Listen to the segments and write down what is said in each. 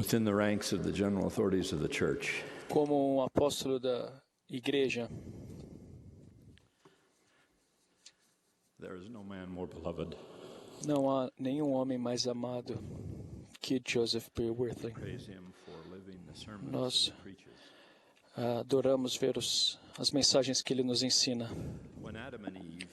within the ranks of the general authorities of the church. Como um apóstolo da igreja, There is no man more beloved. não há nenhum homem mais amado que Joseph B. Wortley. Praise him for living the sermons Nós that he preaches. adoramos ver as mensagens que ele nos ensina. When Adam and Eve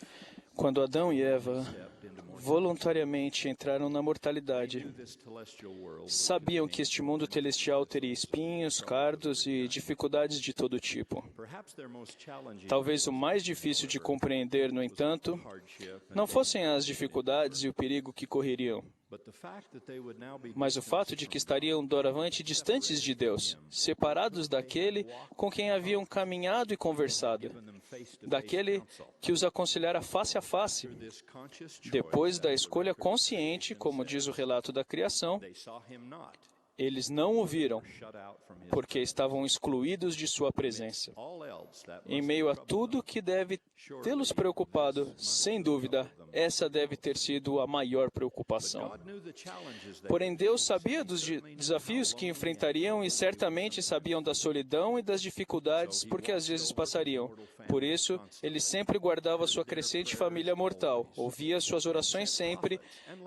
Quando Adão e Eva stepped into mortality, voluntariamente entraram na mortalidade, this celestial world sabiam que este mundo celestial teria espinhos, cardos e dificuldades de todo tipo. perhaps their most challenging Talvez o mais difícil de compreender, no entanto, hardship, não fossem as dificuldades e o perigo que correriam, but the fact that they would now be mas o fato de que estariam doravante distantes de Deus, separados daquele com quem haviam caminhado e conversado, given them face to daquele que os aconselhara face a face. this conscious choice. Depois da escolha consciente, como diz o relato da criação, They saw him not, eles não o viram, shut out from his porque estavam excluídos de sua presença. all else that Em meio a tudo que deve tê-los preocupado, sem dúvida, essa deve ter sido a maior preocupação. God knew the challenges they Porém, Deus sabia dos desafios que enfrentariam e certamente sabiam da solidão e das dificuldades porque às vezes passariam. Por isso, ele sempre guardava sua crescente família mortal, ouvia suas orações sempre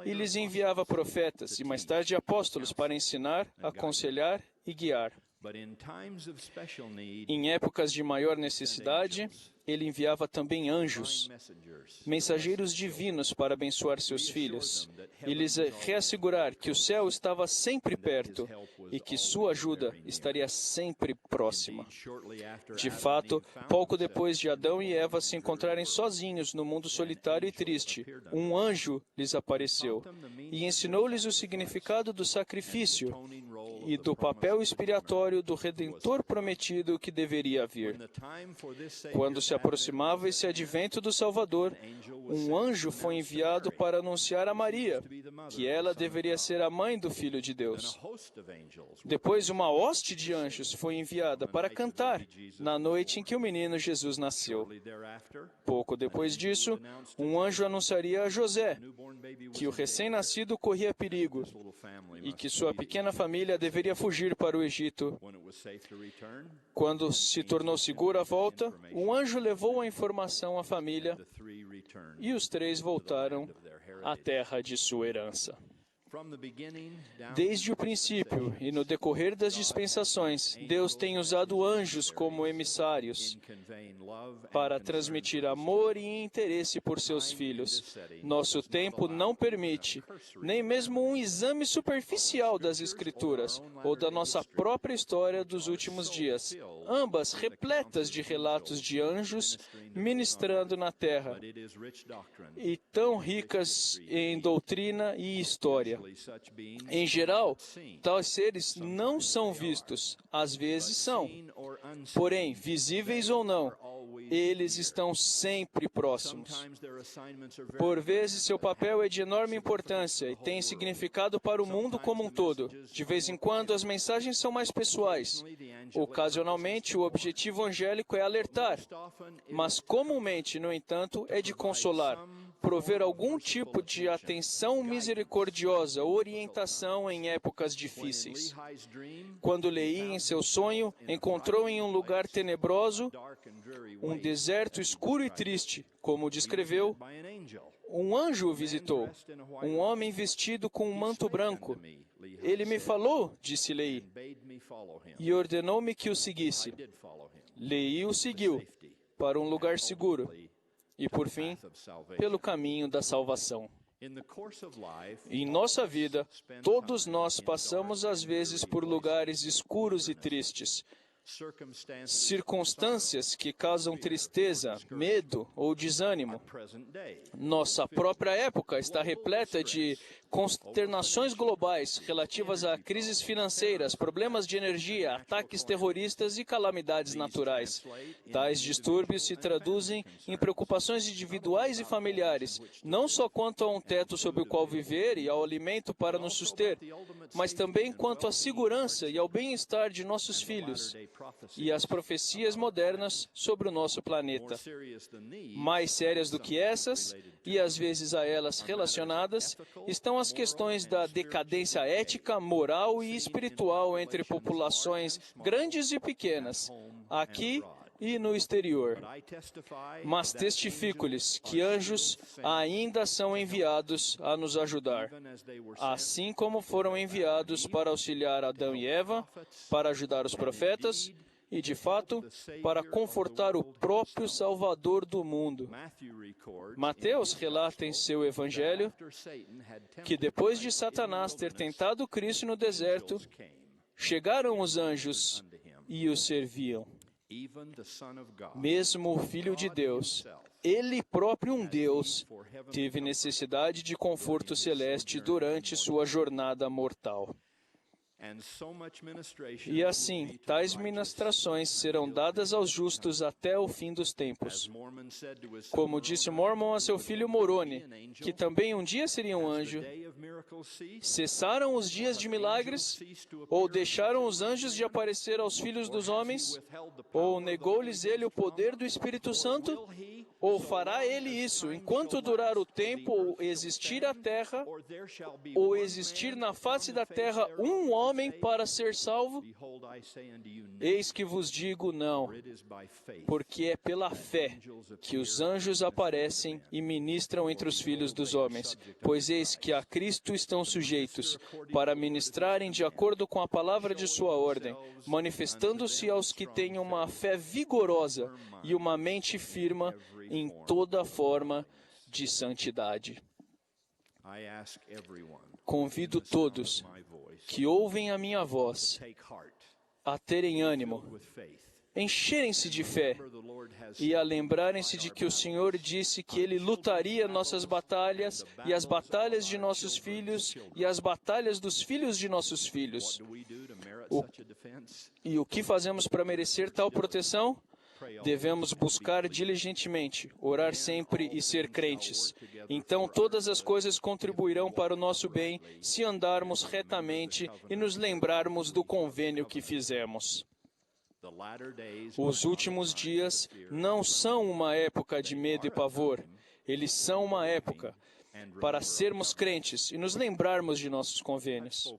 e lhes enviava profetas e mais tarde apóstolos para ensinar, aconselhar e guiar. but in times of special need, Em épocas de maior necessidade, ele enviava também anjos, messengers mensageiros divinos para abençoar seus filhos e lhes reassegurar que o céu estava sempre perto e que sua ajuda estaria sempre próxima. shortly after De fato, pouco depois de Adão e Eva se encontrarem sozinhos no mundo solitário e triste, um anjo lhes apareceu e ensinou-lhes o significado do sacrifício atoning role e do papel expiatório do Redentor prometido que deveria vir. the time for this Savior Quando se aproximava esse advento do Salvador, um anjo foi enviado para anunciar a Maria que ela deveria ser a mãe do Filho de Deus. host of angels Depois, uma hoste de anjos foi enviada para cantar na noite em que o menino Jesus nasceu. thereafter Pouco depois disso, um anjo anunciaria a José newborn baby was que o recém-nascido corria perigo little family e que sua pequena família deveria fugir para o Egito. when it was safe to return. Quando se tornou segura a volta, um anjo levou a informação à família The three returned e os três voltaram à terra de sua herança. from the beginning down Desde o princípio e no decorrer das dispensações, Deus tem usado anjos como emissários in conveying love para transmitir amor e interesse por seus filhos. Nosso tempo não permite nem mesmo um exame superficial das Escrituras ou da nossa própria história dos últimos dias, ambas repletas de relatos de anjos ministrando na terra it is rich doctrine. e tão ricas em doutrina e história. Such beings Em geral, tais seres não são vistos, às vezes são. seen or unseen. Porém, visíveis ou não, eles estão sempre próximos. Sometimes their assignments are very Por vezes, seu papel é de enorme importância e tem significado para o mundo como um todo. De vez em quando, as mensagens são mais pessoais. Ocasionalmente, o objetivo angélico é alertar, often mas comumente, no entanto, é de consolar, prover algum tipo de atenção misericordiosa, orientação em épocas difíceis. Lehi's dream, Quando Leí, em seu sonho, encontrou em um lugar tenebroso, dark and dreary um way, deserto escuro e triste, como descreveu, by an angel. um anjo o visitou, um homem vestido com um manto branco. Ele me falou, disse Leí, Bade me follow him. e ordenou-me que o seguisse. Did follow him. Leí o seguiu para um lugar seguro e, por fim, Of salvation. pelo caminho da salvação. In the course of life, Em nossa vida, todos nós passamos às vezes por lugares escuros e tristes, circumstances circunstâncias que causam tristeza, medo ou desânimo. present day, Nossa própria época está repleta de consternações globais relativas a crises financeiras, problemas de energia, ataques terroristas e calamidades naturais. Tais distúrbios se traduzem em preocupações individuais e familiares, não só quanto a um teto sob o qual viver e ao alimento para nos suster, mas também quanto à segurança e ao bem-estar de nossos filhos. e as profecias modernas sobre o nosso planeta. Mais sérias do que essas, e às vezes a elas relacionadas, estão as questões da decadência ética, moral e espiritual entre populações grandes e pequenas, aqui e no exterior. Mas testifico-lhes que anjos ainda são enviados a nos ajudar, assim como foram enviados para auxiliar Adão e Eva, para ajudar os profetas e, de fato, para confortar o próprio Salvador do mundo. Mateus relata em seu Evangelho que depois de Satanás ter tentado Cristo no deserto, chegaram os anjos e o serviam. Mesmo o Filho de Deus, Ele próprio um Deus, teve necessidade de conforto celeste durante sua jornada mortal. E assim, tais ministrações serão dadas aos justos até o fim dos tempos. Como disse Mormon a seu filho Moroni, que também um dia seria um anjo, cessaram os dias de milagres? Ou deixaram os anjos de aparecer aos filhos dos homens? Ou negou-lhes ele o poder do Espírito Santo? Ou fará ele isso enquanto durar o tempo, ou existir a terra, ou existir na face da terra um homem para ser salvo? Eis que vos digo não, porque é pela fé que os anjos aparecem e ministram entre os filhos dos homens, pois eis que a Cristo estão sujeitos, para ministrarem de acordo com a palavra de sua ordem, manifestando-se aos que têm uma fé vigorosa e uma mente firme em toda forma de santidade. Convido todos que ouvem a minha voz a terem ânimo, encherem-se de fé e a lembrarem-se de que o Senhor disse que Ele lutaria nossas batalhas e as batalhas de nossos filhos e as batalhas dos filhos de nossos filhos. E o que fazemos para merecer tal proteção? Devemos buscar diligentemente, orar sempre e ser crentes. Então todas as coisas contribuirão para o nosso bem se andarmos retamente e nos lembrarmos do convênio que fizemos. Os últimos dias não são uma época de medo e pavor. Eles são uma época para sermos crentes e nos lembrarmos de nossos convênios.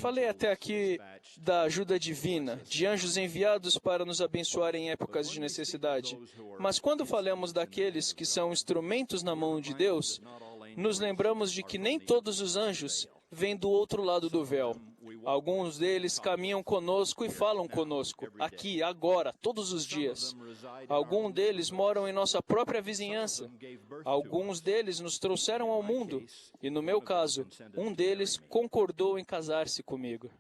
Falei até aqui da ajuda divina, de anjos enviados para nos abençoar em épocas de necessidade. Mas quando falamos daqueles que são instrumentos na mão de Deus, nos lembramos de que nem todos os anjos vêm do outro lado do véu. Alguns deles caminham conosco e falam conosco, aqui, agora, todos os dias. Alguns deles moram em nossa própria vizinhança. Alguns deles nos trouxeram ao mundo. E no meu caso, um deles concordou em casar-se comigo.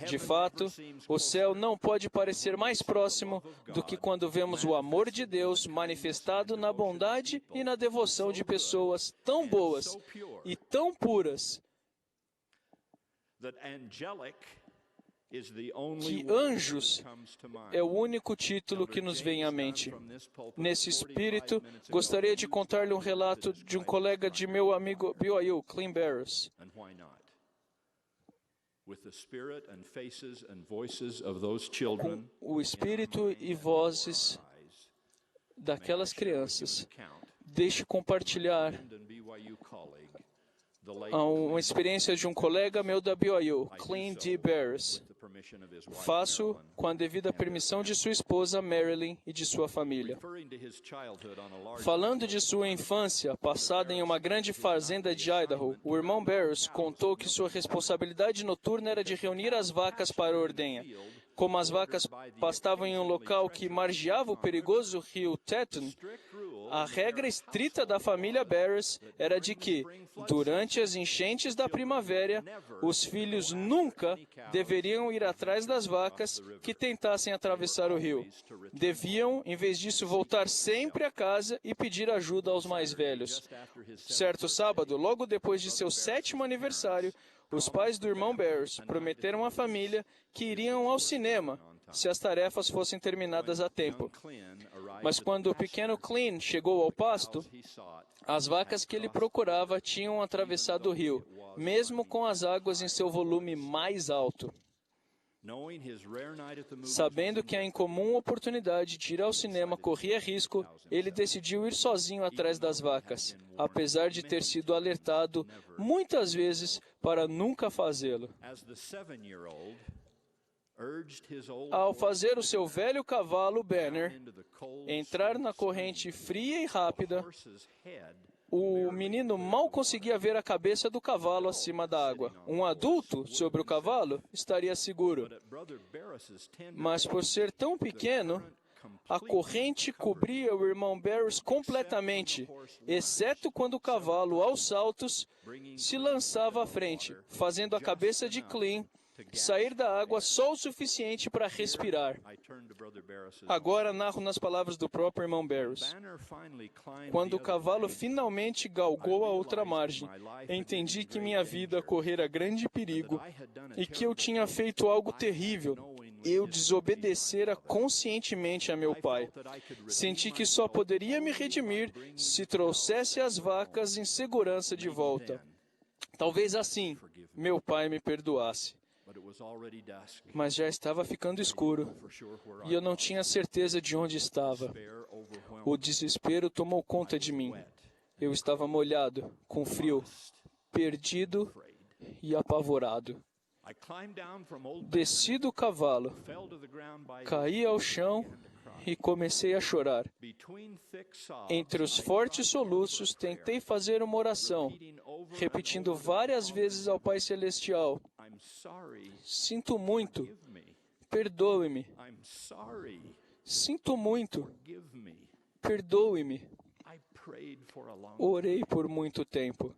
De fato, o céu não pode parecer mais próximo do que quando vemos o amor de Deus manifestado na bondade e na devoção de pessoas tão boas e tão puras, que anjos é o único título que nos vem à mente. Nesse espírito, gostaria de contar-lhe um relato de um colega de meu amigo BYU, Clint Barris. Com o espírito e vozes daquelas crianças, deixe compartilhar uma experiência de um colega meu da BYU, Clint D. Barris. Faço com a devida permissão de sua esposa, Marilyn, e de sua família. Falando de sua infância, passada em uma grande fazenda de Idaho, o irmão Barris contou que sua responsabilidade noturna era de reunir as vacas para a ordenha. Como as vacas pastavam em um local que margeava o perigoso rio Teton, a regra estrita da família Barris era de que, durante as enchentes da primavera, os filhos nunca deveriam ir atrás das vacas que tentassem atravessar o rio. Deviam, em vez disso, voltar sempre a casa e pedir ajuda aos mais velhos. Certo sábado, logo depois de seu 7º aniversário, os pais do irmão Barris prometeram à família que iriam ao cinema se as tarefas fossem terminadas a tempo. Mas quando o pequeno Clint chegou ao pasto, as vacas que ele procurava tinham atravessado o rio, mesmo com as águas em seu volume mais alto. Sabendo que a incomum oportunidade de ir ao cinema corria risco, ele decidiu ir sozinho atrás das vacas, apesar de ter sido alertado muitas vezes para nunca fazê-lo. Ao fazer o seu velho cavalo Banner entrar na corrente fria e rápida, o menino mal conseguia ver a cabeça do cavalo acima da água. Um adulto sobre o cavalo estaria seguro. Mas por ser tão pequeno, a corrente cobria o irmão Barris completamente, exceto quando o cavalo, aos saltos, se lançava à frente, fazendo a cabeça de Clem sair da água só o suficiente para respirar. Agora narro nas palavras do próprio irmão Barris. Quando o cavalo finalmente galgou a outra margem, entendi que minha vida correra grande perigo e que eu tinha feito algo terrível. Eu desobedecera conscientemente a meu pai. Senti que só poderia me redimir se trouxesse as vacas em segurança de volta. Talvez assim meu pai me perdoasse. Mas já estava ficando escuro e eu não tinha certeza de onde estava. O desespero tomou conta de mim. Eu estava molhado, com frio, perdido e apavorado. Desci do cavalo, caí ao chão e comecei a chorar. Entre os fortes soluços, tentei fazer uma oração, repetindo várias vezes ao Pai Celestial: sinto muito, perdoe-me. Sinto muito, perdoe-me. Orei por muito tempo.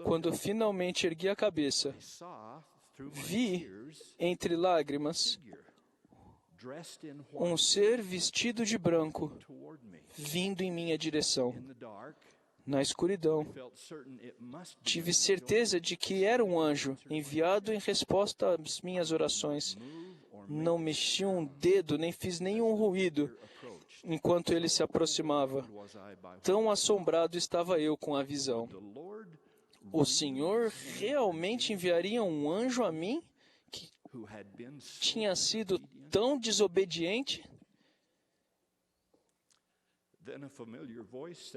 Quando finalmente ergui a cabeça, vi, entre lágrimas, um ser vestido de branco vindo em minha direção. Na escuridão, tive certeza de que era um anjo enviado em resposta às minhas orações. Não mexi um dedo, nem fiz nenhum ruído enquanto ele se aproximava. Tão assombrado estava eu com a visão. O Senhor realmente enviaria um anjo a mim, que tinha sido tão desobediente?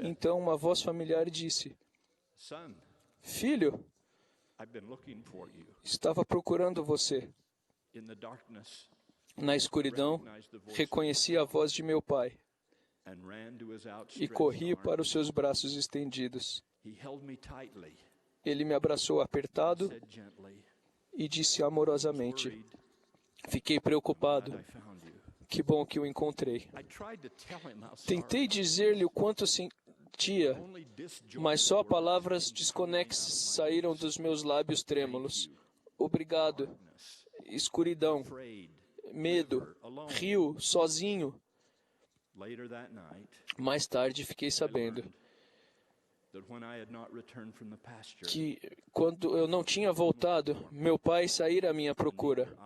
Então uma voz familiar disse: Filho, estava procurando você. Na escuridão, reconheci a voz de meu pai e corri para os seus braços estendidos. Ele me abraçou apertado e disse amorosamente: fiquei preocupado. Que bom que o encontrei. Tentei dizer-lhe o quanto sentia, mas só palavras desconexas saíram dos meus lábios trêmulos. Obrigado. Escuridão. Medo. Rio. Sozinho. Mais tarde fiquei sabendo que, quando eu não tinha voltado, meu pai saíra à minha procura.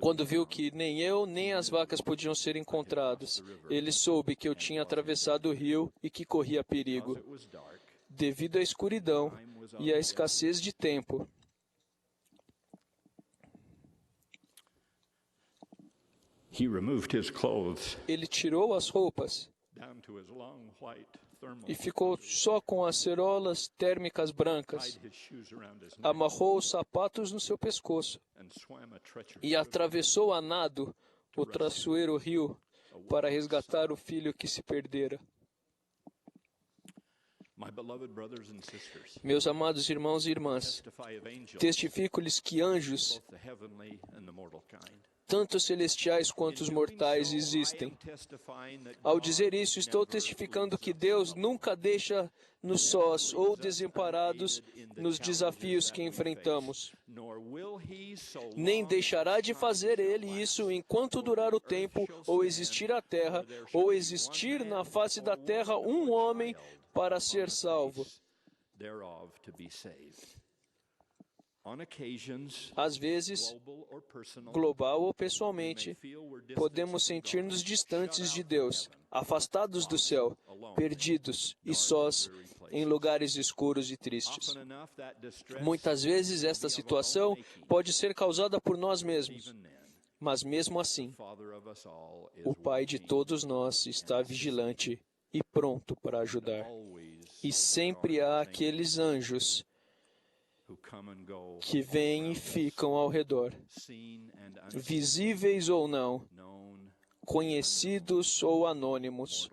Quando viu que nem eu, nem as vacas podiam ser encontradas, ele soube que eu tinha atravessado o rio e que corria perigo. Devido à escuridão e à escassez de tempo, ele tirou as roupas e ficou só com as cerolas térmicas brancas. Amarrou os sapatos no seu pescoço e atravessou a nado o traiçoeiro rio para resgatar o filho que se perdera. Meus amados irmãos e irmãs, testifico-lhes que anjos, tanto celestiais quanto os mortais, existem. Ao dizer isso, estou testificando que Deus nunca deixa-nos sós ou desamparados nos desafios que enfrentamos. Nem deixará de fazer Ele isso enquanto durar o tempo, ou existir a terra, ou existir na face da terra um homem para ser salvo. Às vezes, global ou pessoalmente, podemos sentir-nos distantes de Deus, afastados do céu, perdidos e sós em lugares escuros e tristes. Muitas vezes esta situação pode ser causada por nós mesmos, mas mesmo assim, o Pai de todos nós está vigilante e pronto para ajudar. E sempre há aqueles anjos que vêm e ficam ao redor, visíveis ou não, conhecidos ou anônimos,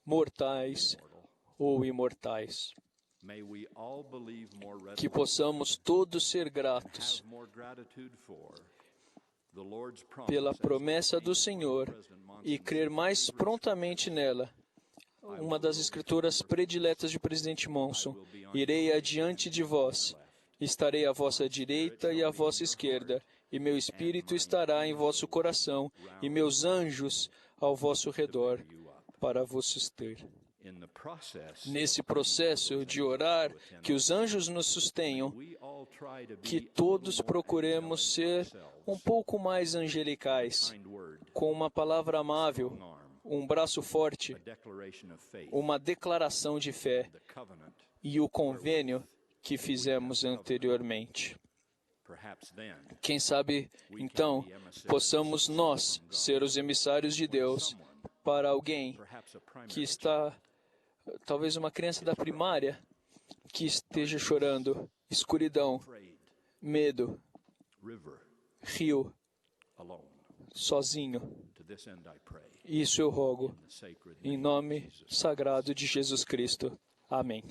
mortais ou imortais. Que possamos todos ser gratos pela promessa do Senhor e crer mais prontamente nela. Uma das escrituras prediletas de Presidente Monson: irei adiante de vós, estarei à vossa direita e à vossa esquerda, e meu espírito estará em vosso coração, e meus anjos ao vosso redor, para vos suster. Nesse processo de orar, que os anjos nos sustenham, que todos procuremos ser um pouco mais angelicais, com uma palavra amável, um braço forte, uma declaração de fé e o convênio que fizemos anteriormente. Quem sabe, então, possamos nós ser os emissários de Deus para alguém que está, talvez uma criança da primária, que esteja chorando, escuridão, medo, rio, sozinho. Isso eu rogo, em nome sagrado de Jesus Cristo. Amém.